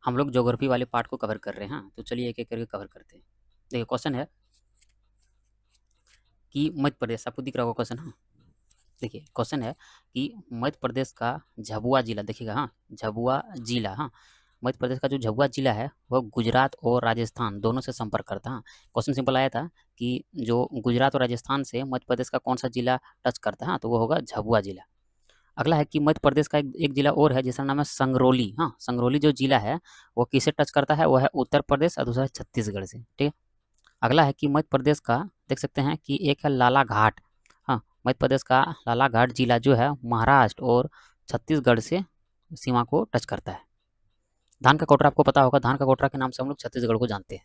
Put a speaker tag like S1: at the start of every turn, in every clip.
S1: हम लोग ज्योग्राफी वाले पार्ट को कवर कर रहे हैं। हाँ, तो चलिए एक एक करके कवर करते हैं। देखिए क्वेश्चन है कि मध्य प्रदेश, आपको दिख रहा होगा क्वेश्चन। हाँ, देखिए क्वेश्चन है कि मध्य प्रदेश का झाबुआ जिला, देखिएगा हाँ, झाबुआ जिला, हाँ, मध्य प्रदेश का जो झाबुआ जिला है वह गुजरात और राजस्थान दोनों से संपर्क करता है। हाँ, क्वेश्चन सिंपल आया था कि जो गुजरात और राजस्थान से मध्य प्रदेश का कौन सा जिला टच करता है, हाँ, तो वो होगा झाबुआ जिला। अगला है कि मध्य प्रदेश का एक जिला और है जिसका नाम है संगरौली। हाँ, संगरौली जो जिला है वो किसे टच करता है, वो है उत्तर प्रदेश और दूसरा है छत्तीसगढ़ से। ठीक है। अगला है कि मध्य प्रदेश का देख सकते हैं कि एक है लाला घाट। हाँ, मध्य प्रदेश का लाला घाट जिला जो है महाराष्ट्र और छत्तीसगढ़ से सीमा को टच करता है। धान का कोटरा आपको पता होगा, धान का कोटरा के नाम से हम लोग छत्तीसगढ़ को जानते हैं।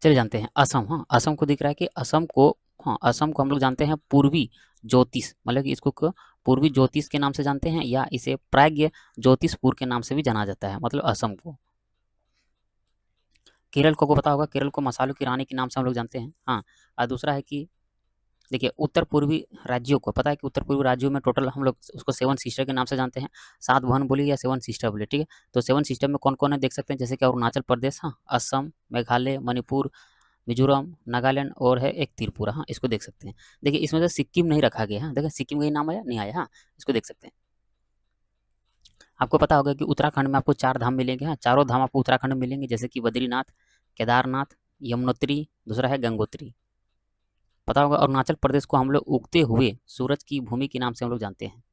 S1: चलिए जानते हैं असम। हाँ, असम को दिख रहा है कि असम को, हाँ, असम को हम लोग जानते हैं पूर्वी ज्योतिष, मतलब कि इसको पूर्वी ज्योतिष के नाम से जानते हैं, या इसे प्राग्ञ ज्योतिषपुर के नाम से भी जाना जाता है, मतलब असम को। केरल को पता होगा, केरल को मसालों की रानी के नाम से हम लोग जानते हैं। हाँ, और दूसरा है कि देखिए उत्तर पूर्वी राज्यों को पता है कि उत्तर पूर्वी राज्यों में टोटल हम लोग उसको सेवन सिस्टर के नाम से जानते हैं। सात बहन बोली या सेवन सिस्टर बोले, ठीक है। तो सेवन सिस्टर में कौन कौन है देख सकते हैं, जैसे कि अरुणाचल प्रदेश, हाँ, असम, मेघालय, मणिपुर, मिजोरम, नागालैंड और है एक त्रिपुरा। हाँ, इसको देख सकते हैं। देखिए इसमें से सिक्किम नहीं रखा गया। हाँ, देखिए सिक्किम का ही नाम आया नहीं आया। हाँ, इसको देख सकते हैं। आपको पता होगा कि उत्तराखंड में आपको 4 धाम मिलेंगे। हाँ, चारों धाम आपको उत्तराखंड में मिलेंगे, जैसे कि बद्रीनाथ, केदारनाथ, यमुनोत्री, दूसरा है गंगोत्री। पता होगा अरुणाचल प्रदेश को हम लोग उगते हुए सूरज की भूमि के नाम से हम लोग जानते हैं।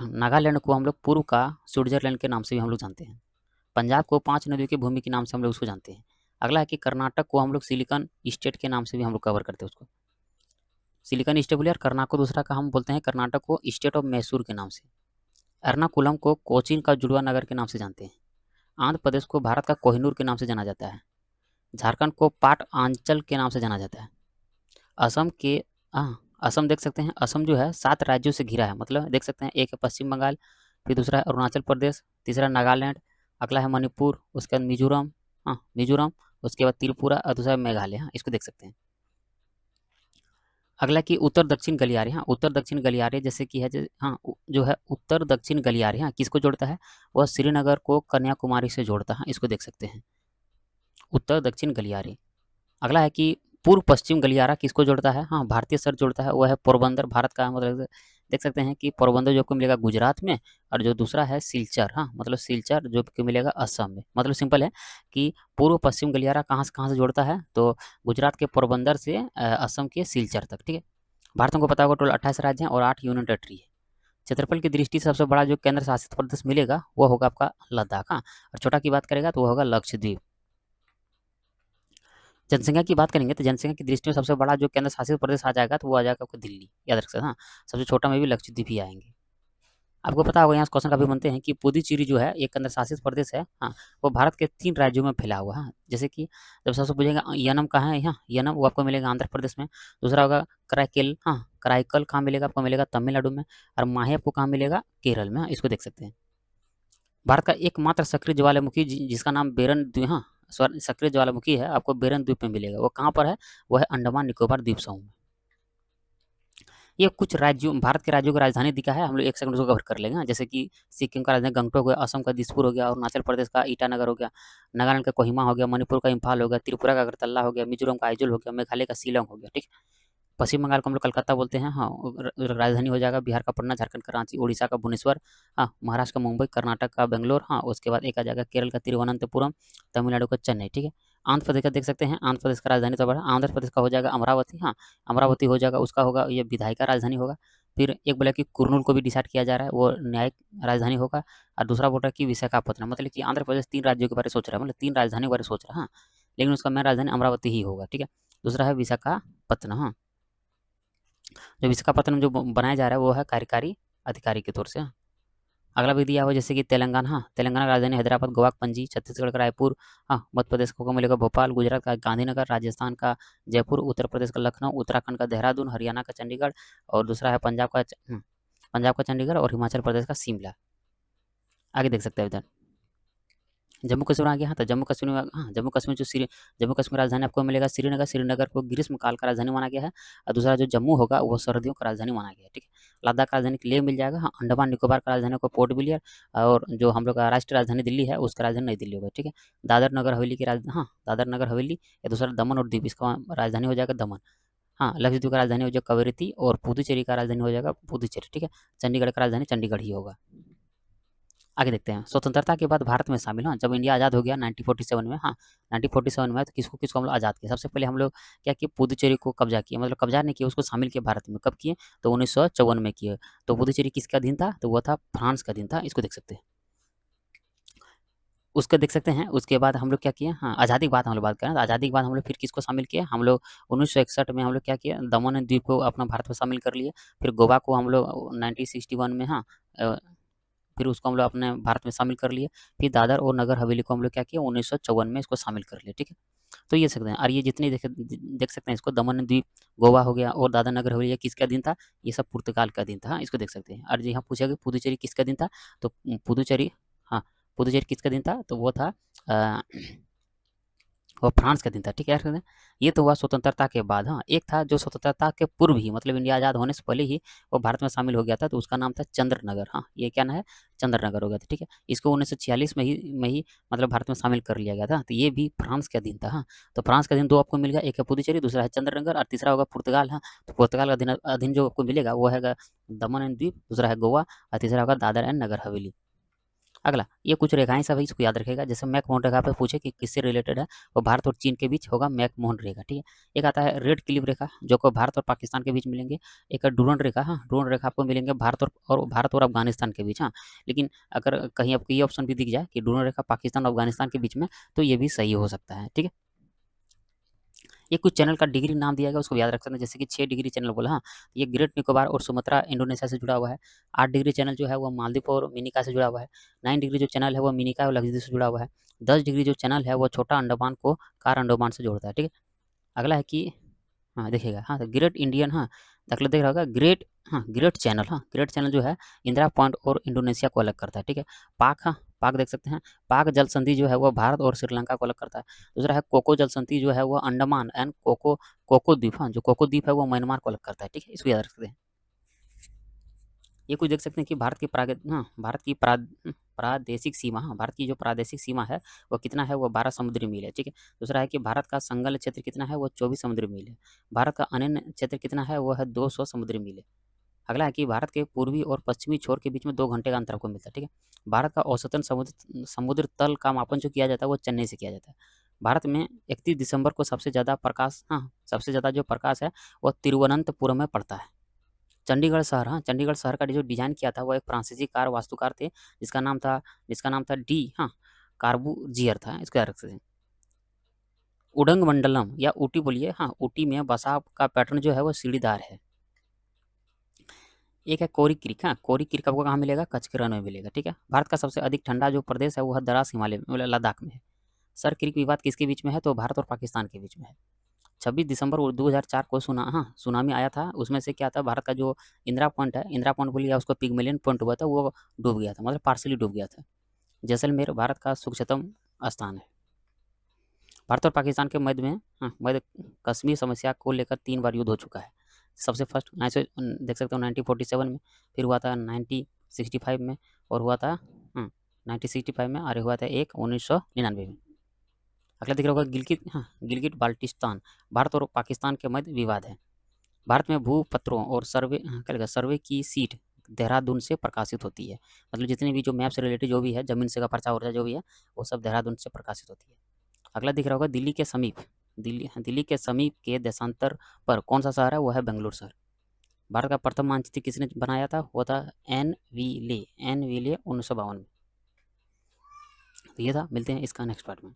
S1: नागालैंड को हम लोग पूर्व का स्विट्जरलैंड के नाम से भी हम लोग जानते हैं। पंजाब को 5 नदियों की भूमि के नाम से हम लोग उसको जानते हैं। अगला है कि कर्नाटक को हम लोग सिलिकॉन स्टेट के नाम से भी हम लोग कवर करते हैं उसको। सिलिकॉन स्टेट बोलिए, और कर्नाटक को दूसरा का हम बोलते हैं कर्नाटक को स्टेट ऑफ मैसूर के नाम से। एर्नाकुलम को कोचीन का जुड़वा नगर के नाम से जानते हैं। आंध्र प्रदेश को भारत का कोहिनूर के नाम से जाना जाता है। झारखंड को पाट आंचल के नाम से जाना जाता है। असम के, हाँ, असम देख सकते हैं, असम जो है 7 राज्यों से घिरा है, मतलब देख सकते हैं, एक है पश्चिम बंगाल, फिर दूसरा है अरुणाचल प्रदेश, तीसरा नागालैंड, अगला है मणिपुर, उसके बाद मिजोरम, हाँ मिजोरम, उसके बाद त्रिपुरा और दूसरा मेघालय। हाँ, इसको देख सकते हैं। अगला कि उत्तर दक्षिण गलियारे। हाँ, उत्तर दक्षिण गलियारे जैसे कि है हाँ, जो है उत्तर दक्षिण गलियारे, हाँ, किसको जोड़ता है, वह श्रीनगर को कन्याकुमारी से जोड़ता है। हाँ, इसको देख सकते हैं, उत्तर दक्षिण गलियारे। अगला है कि पूर्व पश्चिम गलियारा किसको जोड़ता है, हाँ, भारतीय सर जोड़ता है, वह है पोरबंदर, भारत का, मतलब देख सकते हैं कि पोरबंदर जो आपको मिलेगा गुजरात में, और जो दूसरा है सिलचर, हाँ, मतलब सिलचर जो आपको मिलेगा असम में। मतलब सिंपल है कि पूर्व पश्चिम गलियारा कहाँ से जोड़ता है, तो गुजरात के पोरबंदर से असम के सिलचर तक, ठीक है। भारत को पता होगा टोटल 28 राज्य हैं और 8 यूनियन टेरिटरी है। क्षेत्रफल की दृष्टि से सबसे बड़ा जो केंद्र शासित प्रदेश मिलेगा वो होगा आपका लद्दाख। हाँ, और छोटा की बात करेगा तो वो होगा लक्षद्वीप। जनसंख्या की बात करेंगे तो जनसंख्या की दृष्टि में सबसे बड़ा जो केंद्र शासित प्रदेश आ जाएगा तो वो आ जाएगा आपको दिल्ली, याद रख सकते हैं। हाँ, सबसे छोटा में भी लक्षद्वीप ही आएंगे। आपको पता होगा यहाँ क्वेश्चन काफी बनते हैं कि पुदुचेरी जो है एक केंद्र शासित प्रदेश है। हाँ, वो भारत के 3 राज्यों में फैला हुआ है। हाँ, जैसे कि जब सबसे पूछेगा यनम कहाँ है, यहाँ यनम वो आपको मिलेगा आंध्र प्रदेश में। दूसरा होगा कराईकेल, हाँ, कराईकल कहाँ मिलेगा, आपको मिलेगा तमिलनाडु में। और माहे आपको कहाँ मिलेगा, केरल में। हाँ, इसको देख सकते हैं। भारत का एकमात्र सक्रिय ज्वालामुखी जिसका नाम बेरन द्वीप, हाँ, सक्रिय ज्वालामुखी है, आपको बेरन द्वीप में मिलेगा। वो कहाँ पर है, वो है अंडमान निकोबार द्वीप समूह में। ये कुछ राज्यों, भारत के राज्यों की राजधानी दिखा है, हम लोग एक सेकंड उसको कवर कर लेंगे। जैसे कि सिक्किम का राजधानी गंगटोक हो गया, असम का दिसपुर हो गया, अरुणाचल प्रदेश का ईटानगर हो गया, नागालैंड का कोहिमा हो गया, मणिपुर का इम्फाल हो गया, त्रिपुरा का अगरतला हो गया, मिजोरम का आइजोल हो गया, मेघालय का शिलोंग हो गया, ठीक। पश्चिम बंगाल को हम लोग कलकत्ता बोलते हैं। हाँ, राजधानी हो जाएगा बिहार का पटना, झारखंड का रांची, उड़ीसा का भुवनेश्वर, हाँ, महाराष्ट्र का मुंबई, कर्नाटक का बेंगलोर, हाँ, उसके बाद एक आ जाएगा केरल का तिरुवनंतपुरम, तमिलनाडु का चेन्नई, ठीक है। आंध्र प्रदेश का देख सकते हैं, आंध्र प्रदेश का राजधानी तो बड़ा, आंध्र प्रदेश का हो जाएगा अमरावती। हाँ, अमरावती हो जाएगा, उसका होगा ये विधायिका राजधानी होगा। फिर एक बोला कि कुर्नूल को भी डिसाइड किया जा रहा है, वो न्यायिक राजधानी होगा। और दूसरा बोल रहा है कि विशाखापट्टनम, मतलब कि आंध्र प्रदेश 3 राज्यों के बारे में सोच रहा है, मतलब 3 राजधानी के बारे में सोच रहा है। हाँ, लेकिन उसका मेन राजधानी अमरावती ही होगा, ठीक है। दूसरा है विशाखापट्टनम। हाँ, जो विशाखापट्टनम जो बनाया जा रहा है वो है कार्यकारी अधिकारी के तौर से। हाँ। अगला भी दिया हुआ जैसे कि तेलंगाना, हाँ, तेलंगाना का राजधानी हैदराबाद, गोवा का पणजी, छत्तीसगढ़ का रायपुर, हाँ, मध्य प्रदेश को मिलेगा भोपाल, गुजरात का गांधीनगर, राजस्थान का जयपुर, उत्तर प्रदेश का लखनऊ, उत्तराखंड का देहरादून, हरियाणा का चंडीगढ़, और दूसरा है पंजाब का चंडीगढ़, और हिमाचल प्रदेश का शिमला। आगे देख सकते हैं इधर, जम्मू कश्मीर आ गया। हाँ, तो जम्मू कश्मीर में, हाँ, जम्मू कश्मीर राजधानी आपको मिलेगा श्रीनगर। श्रीनगर को ग्रीष्म काल का राजधानी माना गया है। और दूसरा जो जम्मू होगा वो सर्दियों का राजधानी माना गया है, ठीक है। लद्दाख का राजधानी लेह मिल जाएगा। हाँ, अंडमान निकोबार का राजधानी को पोर्ट ब्लेयर, और जो हम लोग का राष्ट्रीय राजधानी दिल्ली है उसका राजधानी नई दिल्ली होगा, ठीक है। दादर नगर हवेली की हाँ, दादर नगर हवेली या दूसरा दमन और दीव, इसका राजधानी हो जाएगा दमन। हाँ, लक्षद्वीप का राजधानी हो जाएगा कवरत्ती, और पुदुचेरी का राजधानी हो जाएगा पुदुचेरी, ठीक है। चंडीगढ़ का राजधानी चंडीगढ़ ही होगा। आगे देखते हैं, स्वतंत्रता के बाद भारत में शामिल। हाँ, जब इंडिया आज़ाद हो गया 1947 में, हाँ 1947 में, तो किसको किसको हम लोग आज़ाद किया? सबसे पहले हम लोग क्या किए, पुदुचेरी को कब्जा किया, मतलब कब्जा नहीं किया, उसको शामिल किया भारत में। कब किए? तो 1954 में किए। तो पुदुचेरी किसका अधीन था? तो वो था फ्रांस का अधीन था। इसको देख सकते हैं, उसको देख सकते हैं। उसके बाद हम लोग क्या किए, हाँ आज़ादी की बात हम लोग बात करें, तो आज़ादी के बाद हम लोग फिर किसको शामिल किए? हम लोग 1961 में हम लोग क्या किए, दमन एंड द्वीप को अपना भारत में शामिल कर लिए। फिर गोवा को हम लोग 1961 में, हाँ फिर उसको हम लोग अपने भारत में शामिल कर लिए। फिर दादर और नगर हवेली को हम लोग क्या किया, 1954 में इसको शामिल कर लिए, ठीक है। तो ये सकते हैं, और ये जितने देख सकते हैं इसको, दमन एंड द्वीप, गोवा हो गया और दादर नगर हवेली, ये किसका अधीन था? ये सब पुर्तगाल का अधीन था। हाँ, इसको देख सकते हैं। और यहाँ पूछा कि पुदुचेरी किसका अधीन था? तो पुदुचेरी, हाँ पुदुचेरी किसका अधीन था? तो वो था अ, वो फ्रांस का दिन था, ठीक है। ये तो हुआ स्वतंत्रता के बाद। हाँ, एक था जो स्वतंत्रता के पूर्व ही, मतलब इंडिया आज़ाद होने से पहले ही वो भारत में शामिल हो गया था, तो उसका नाम था चंद्रनगर। हाँ, ये क्या नाम है? चंद्रनगर हो गया था, ठीक है। इसको 1946 में ही मतलब भारत में शामिल कर लिया गया था। तो ये भी फ्रांस का दिन था। हाँ, तो फ्रांस का दिन दो आपको मिल गया, एक है पुदुचेरी, दूसरा है चंद्रनगर, और तीसरा होगा पुर्तगाल। हाँ, तो पुर्तगाल का दिन अधीन जो आपको मिलेगा वो है दमन एंड द्वीप, दूसरा है गोवा, और तीसरा होगा दादर एंड नगर हवेली। अगला, ये कुछ रेखाएं सब है, इसको याद रखेगा। जैसे मैक मोहन रेखा पे पूछे कि किससे रिलेटेड है, वो भारत और चीन के बीच होगा मैक मोहन रेखा, ठीक है। एक आता है रेड क्लिफ रेखा, जो को भारत और पाकिस्तान के बीच मिलेंगे। एक है डूरन रेखा। हाँ, डूरन रेखा आपको मिलेंगे भारत और अफगानिस्तान के बीच। हाँ, लेकिन अगर कहीं आपको ये ऑप्शन भी दिख जाए कि डूरन रेखा पाकिस्तान और अफगानिस्तान के बीच में, तो ये भी सही हो सकता है, ठीक है। ये कुछ चैनल का डिग्री नाम दिया गया, उसको याद रख सकते हैं। जैसे कि 6 डिग्री चैनल बोला। हाँ, ये ग्रेट निकोबार और सुमात्रा इंडोनेशिया से जुड़ा हुआ है। 8 डिग्री चैनल जो है वो मालदीव और मिनिका से जुड़ा हुआ है। 9 डिग्री जो चैनल है वो मिनिका और लक्षद्वीप से जुड़ा हुआ है। 10 डिग्री जो चैनल है वो छोटा अंडमान को कार अंडमान से जोड़ता है, ठीक है। अगला है कि, हाँ देखिएगा, हाँ तो ग्रेट इंडियन, हाँ अगला देख रहा होगा ग्रेट, हाँ ग्रेट चैनल, हाँ ग्रेट चैनल जो है इंदिरा पॉइंट और इंडोनेशिया को अलग करता है, ठीक है। पाक, हाँ पाक देख सकते हैं। पाक जल संधि जो है वो भारत और श्रीलंका को अलग करता है। दूसरा है कोको जल संधि जो है वो अंडमान एंड कोको द्वीप, हाँ जो कोको द्वीप है वो म्यांमार को अलग करता है, ठीक है। इसको याद रख सकते हैं। ये कुछ देख सकते हैं कि भारत की प्रादेशिक सीमा, हाँ भारत की जो प्रादेशिक सीमा है वो कितना है, वो 12 समुद्री मील है, ठीक है। दूसरा है कि भारत का संलग्न क्षेत्र कितना है, वो 24 समुद्री मील है। भारत का अनन्य क्षेत्र कितना है, वो है 200 समुद्री मील है। अगला है कि भारत के पूर्वी और पश्चिमी छोर के बीच में 2 घंटे का अंतर आपको मिलता है, ठीक है। भारत का औसतन समुद्र तल का मापन जो किया जाता है वो चेन्नई से किया जाता है। भारत में 31 दिसंबर को सबसे ज़्यादा प्रकाश, हाँ सबसे ज़्यादा जो प्रकाश है वो तिरुवनंतपुरम में पड़ता है। चंडीगढ़ शहर, हाँ चंडीगढ़ शहर का जो डिजाइन किया था वो एक फ्रांसीसी कार वास्तुकार थे, जिसका नाम था डी, हाँ कार्बूजियर था। इसको याद रख सकते हैं। उडंग मंडलम या ऊटी बोलिए, हाँ ऊटी में बसा का पैटर्न जो है वो सीढ़ीदार है। एक है कोरी क्रीक। हाँ, कोरी क्रीक आपको कहाँ मिलेगा? कच्छ के रण में मिलेगा, ठीक है। भारत का सबसे अधिक ठंडा जो प्रदेश है वो है द्रास हिमालय में, मतलब लद्दाख में है। सर क्रीक विवाद किसके बीच में है? तो भारत और पाकिस्तान के बीच में है। 26 दिसंबर 2004 को सुनामी आया था। उसमें से क्या था, भारत का जो इंदिरा पॉइंट है, इंदिरा पॉइंट बोलिए उसको पिगमेलियन पॉइंट हुआ था, वो डूब गया था, मतलब पार्सली डूब गया था। जैसलमेर भारत का सूक्ष्मतम स्थान है। भारत और पाकिस्तान के मध्य में, हाँ मध्य कश्मीर समस्या को लेकर 3 बार युद्ध हो चुका है। सबसे फर्स्ट देख सकते हो 1947 में, फिर हुआ था 1965 में, और हुआ था 1965 में, और हुआ था एक 1999 में। अगला दिख रहा होगा गिलगित, हाँ गिलगित बाल्टिस्तान भारत और पाकिस्तान के मध्य विवाद है। भारत में भूपत्रों और सर्वे, हाँ क्या लिखा, सर्वे की सीट देहरादून से प्रकाशित होती है। मतलब जितने भी जो मैप से रिलेटेड जो भी है, जमीन से का पर्चा वर्चा जो भी है, वो सब देहरादून से प्रकाशित होती है। अगला दिख रहा होगा दिल्ली के समीप, दिल्ली के समीप के देशांतर पर कौन सा शहर है, वो है बेंगलुरु शहर। भारत का प्रथम मानचित्र किसने बनाया था? वो था एन वी ले 1952 में। तो ये था, मिलते हैं इसका नेक्स्ट पार्ट में।